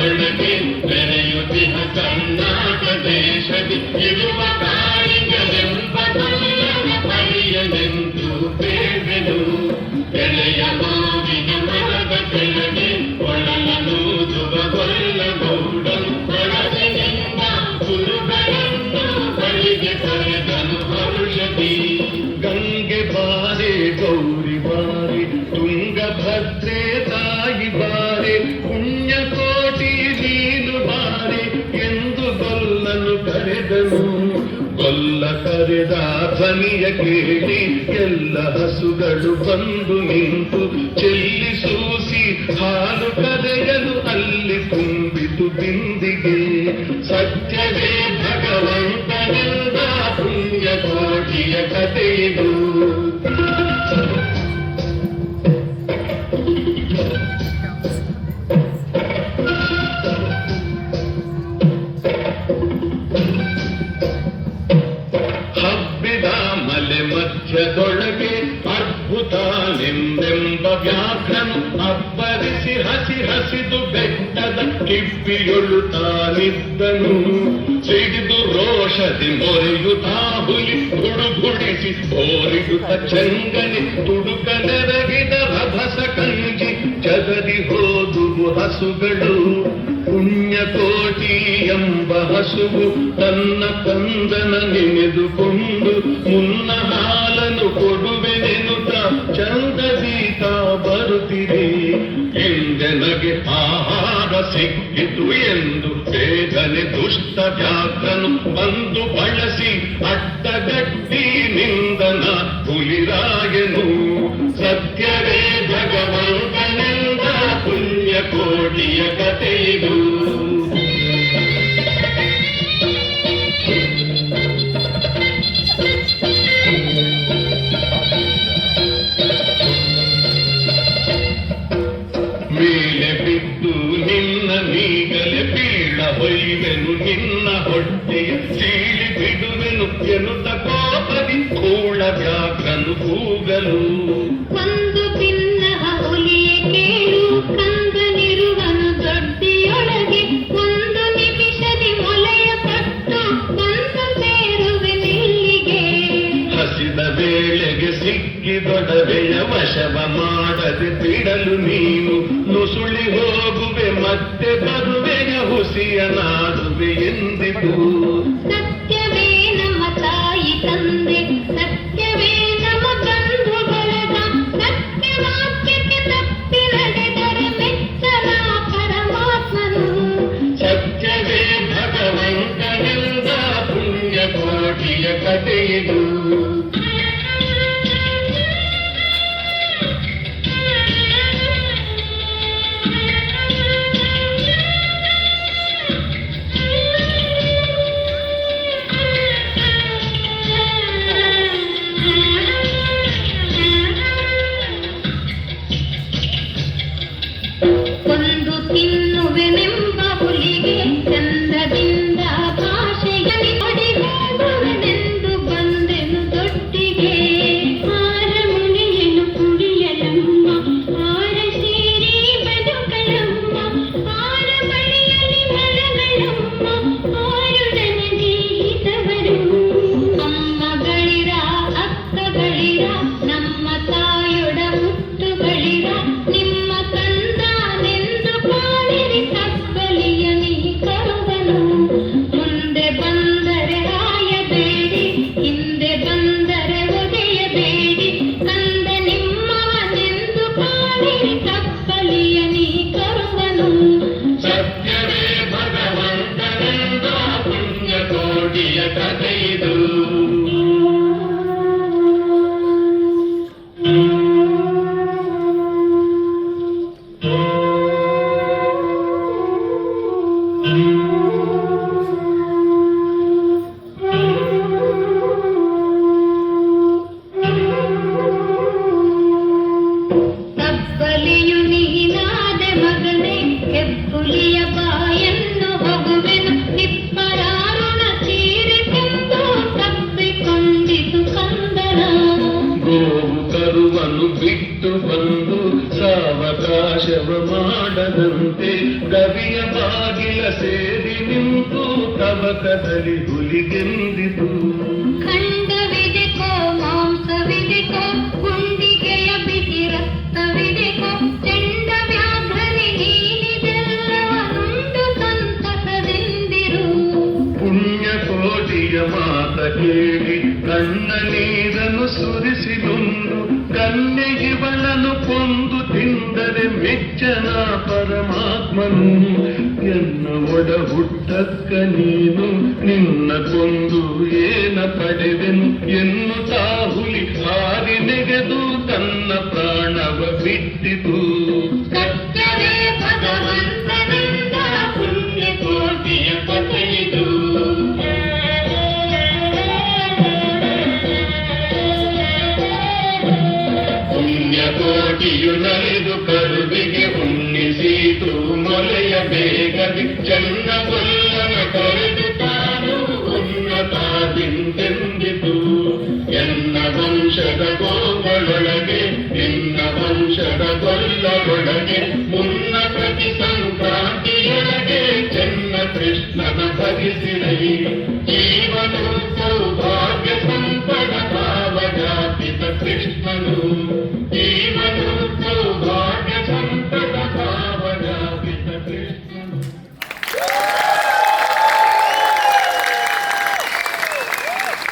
ಒಳಗೆ ಬೆರೆಯುತ್ತಿಹ ಕರ್ನಾಟ ದೇಶದಿ ಇರುವ ಕಾಯಿಗಳೆಂಬ ಪರಿಯನೆಂದು ಬೇವೆನು. ಎಳೆಯ ಮಾವಿನ ಮರದ ಕೆಳಗೆ ಒಳಲನೂದುವ ಗೊಲ್ಲಗೌಡನು ಒಳಗಿನಿಂದ ಕುರುಬರನ್ನು ಬಳಿಗೆ ಕರೆದನು ಹರುಷದಿ. ಗಂಗೆ ಬಾರೆ ಗೌರಿ ಬಾರೆ ತುಂಗಭದ್ರೆ ತಾಯಿ ಬಾರೆ ಪುಣ್ಯಕೋಟಿ ನೀನು ಬಾರೆ ಎಂದು ಗೊಲ್ಲನು ಕರೆದನು. ಗೊಲ್ಲ ಕರೆದ ಧ್ವನಿಯ ಕೇಳಿ ಎಲ್ಲ ಹಸುಗಳು ಬಂದು ನಿಂತು ಚೆಲ್ಲಿ ಸೂಸಿ ಹಾಲು ಕರೆಯಲು ಅಲ್ಲಿ ತುಂಬಿತು ಬಿಂದಿಗೆ. ಸತ್ಯವೇ ಭಗವಂತನೆಂದ ಪುಣ್ಯಕೋಟಿಯ ಕಥೆಯಿದು. ಹಬ್ಬಿದ ಮಲೆ ಮಧ್ಯದೊಳಗೆ ಅದ್ಭುತನೆಂದೆಂಬ ವ್ಯಾಘ್ರನು ಅಬ್ಬರಿಸಿ ಹಸಿ ಹಸಿದು ಬೆಟ್ಟದ ಕಿಪ್ಪಿಯೊಳು ತಾನಿದ್ದನು. ಸಿಡಿದು ರೋಷದಿ ಮೊರೆಯುತ್ತಾ ಹುಲಿ ಗುಡುಗುಡಿಸಿ ಓರಿಡುತ್ತ ಚಂಗನೆ ತುಡುಕಲೆರಗಿದ ರಭಸ ಕಂಜಿ ಜಗದಿ ಹೋದುವು ಹಸುಗಳು. ಪುಣ್ಯಕೋಟಿ ಎಂಬ ಹಸುವು ತನ್ನ ಕಂದನ ನೆನೆದುಕೊಂಡು ಮುನ್ನ ಹಾಲನ್ನು ಕೊಡುವೆನೆನುತ್ತ ಚಂದದೀತ ಬರುತ್ತಿದೆ. ಎಂದೆನಗೆ ಆಹಾರ ಸಿಕ್ಕಿತು ಎಂದು ಬೇಗನೆ ದುಷ್ಟ ವ್ಯಾಘ್ರನು ಬಂದು ಬಳಸಿ ಅಡ್ಡಗಟ್ಟಿ ನಿಂದನ ಹುಲಿರಾಯನು. ಸತ್ಯವೇ ಭಗವಂತನೆಂದ ಪುಣ್ಯಕೋಟಿಯ ಕಥೆಯಿದು. ಮೇಲೆ ಬಿದ್ದು ನಿನ್ನ ನೀಗಲೆ ಬೀಳ ಹೊಯ್ವೆನು ನಿನ್ನ ಹೊಟ್ಟೆಯ ಸೀಳಿ ಬಿಡುವೆನು ಎನ್ನುತ್ತ ಕೋಪದಿ ಕೂಳ ವ್ಯಾಘ್ರನು ಕೂಗಲು. ಒಂದು ಭಿನ್ನ ಹುಲಿಯ ಕೇಳು ಕಂದನಿರುವನು ದೊಡ್ಡಿಯೊಳಗೆ ಒಂದು ನಿಮಿಷದಿ ಮೊಲೆಯ ಪಟ್ಟು ಬಂದು ಸೇರುವೆ ನಿಲ್ಲಿಗೆ. ಹಸಿದ ವೇಳೆಗೆ ಸಿಕ್ಕಿದೊಡವೆಯ ವಶವ ಮಾಡದೆ ಬಿಡಲು ನೀನು ನುಸುಳಿ ಹೋಗುವೆ ಮತ್ತೆ ಬರುವೆಯ ಹುಸಿಯ ನಾಡುವೆ ಎಂದಿತು. ಸತ್ಯವೇ ನಮ್ಮ ತಾಯಿ ತಂದೆ ಸತ್ಯವೇ ನಮ್ಮ ಬಂಧು ಬಳಗ ಸತ್ಯವಾಕ್ಯಕ್ಕೆ ತಪ್ಪಿ ನಡೆದರೆ ಮೆಚ್ಚನ ಪರಮಾತ್ಮನು. ಸತ್ಯವೇ ಭಗವಂತನೆಂದ ಪುಣ್ಯಕೋಟಿಯ ಕಥೆಯಿದು. ಒಂದು ತಿನ್ನುವೆನೆಂಬ ಹುಲಿಗೆ ಚಂದದಿಂದ ಭಾಷೆಯಲ್ಲಿ ಹೊಡೆದುವೆನೆಂದು ಬಂದೆನು ದೊಡ್ಡಿಗೆ. ಆರ ಮುನಿಯನು ಕುಡಿಯಲಮ್ಮ ಆರ ಸೇರಿ ಬದುಕಲಮ್ಮ ಆರ ಬಳಿಯಲ್ಲಿ ಮಲಗಳಮ್ಮ ಆರುಡನೆ ಹಿತವರು. ಅಮ್ಮಗಳಿರ ಅಕ್ಕಗಳಿರ ನಮ್ಮ ತಾಯೊಡ ಮುತ್ತುಗಳಿರ ನಿಮ್ಮ ಕಂದನೆಂದು ಕಾಣಿರಿ ತಪ್ಪಲಿಯ ನೀ ಕರುವನು. ಮುಂದೆ ಬಂದರೆ ಹಾಯಬೇಡಿ ಹಿಂದೆ ಬಂದರೆ ಒದೆಯಬೇಡಿ ಕಂದ ನಿಮ್ಮವನೆಂದು ಕಾಣಿರಿ ತಪ್ಪಲಿಯ ನೀ ಕರುವನು. ಸತ್ಯವೇ ಭಗವಂತನೆಂದ ಪುಣ್ಯಕೋಟಿಯ ಕಥೆಯಿದು. ತಪ್ಪಲಿಯು ನೀನಾದೆ ಮಗನೇ ಹೆಪ್ಪುಲಿಯ ಬಾಯನ್ನು ಹೊಗುವೆನು ನಿಪ್ಪರಾರುಣ ಚೀರಿಕೊಂಡು ತಪ್ಪಿಕೊಂಡಿತು ಕಂದನ. ಗೋವು ಕರುವನ್ನು ಬಿಟ್ಟು ಬಂದು ಸಾವಕಾಶ ನಾಶವ ಮಾಡದಂತೆ ಗವಿಯ ಬಾಗಿಲ ಸೇರಿ ನಿಂತು ತವಕದಲ್ಲಿ ಹುಲಿಗೆಂದಿತು. ಖಂಡವಿದೆಕೋ ಮಾಂಸವಿದೆಕೋ ಗುಂಡಿಗೆಯ ಬಿಸಿ ರಕ್ತವಿದೆಕೋ ಚೆಂಡ ವ್ಯಾಘ್ರನಿ ನೀನಿದೆಲ್ಲವನುಂಡು ಸಂತಸದಿಂದಿರು. ಪುಣ್ಯಕೋಟಿಯ ಮಾತ ಕೇಳಿ ಕಣ್ಣ ನೀರನ್ನು ಸುರಿಸಿದುಂಡು ಕನ್ಯೆಗಿವಳನ್ನು ಕೊಂದು ತಿಂದರೆ ಮೆಚ್ಚನ ಪರಮಾತ್ಮನು. ಎನ್ನ ಒಡ ಹುಟ್ಟಕ್ಕ ನೀನು ನಿನ್ನ ಕೊಂದು ಏನ ಪಡೆದೆನು ಎನ್ನುತ್ತಾ ಹುಲಿ ಹಾರಿ ನೆಗೆದು ತನ್ನ ಪ್ರಾಣವ ಬಿಟ್ಟಿತು. ಸತ್ಯವೇ ಭಗವಂತನಿಂದ ಪುಣ್ಯಕೋಟಿಯ ಕಥೆಯಿದು. ಪುಣ್ಯಕೋಟಿಯು ನಲಿದು ಕರುವಿಗೆ ಉಣ್ಣಿಸೀತು ಮೊಲೆಯ ಬೇಗದಿ ಚೆನ್ನ ಕೊಲ್ಲನ ಕರೆದು ತಾನು ಉನ್ನತಾದಿಂದೆಂದಿತು. ಎನ್ನ ವಂಶದ ಗೋಗಳೊಳಗೆ ನಿನ್ನ ವಂಶದ ಗೊಲ್ಲರೊಳಗೆ ಮುನ್ನ ಪ್ರತಿ ಸಂಕ್ರಾಂತಿಯೊಳಗೆ ಚೆನ್ನ ಕೃಷ್ಣನ ಭಜಿಸಿರೈ. ಜೀವನು ಸೌಭಾಗ್ಯ ಸಂಪದ ಭಾವಜಾಪಿತ ಕೃಷ್ಣನು.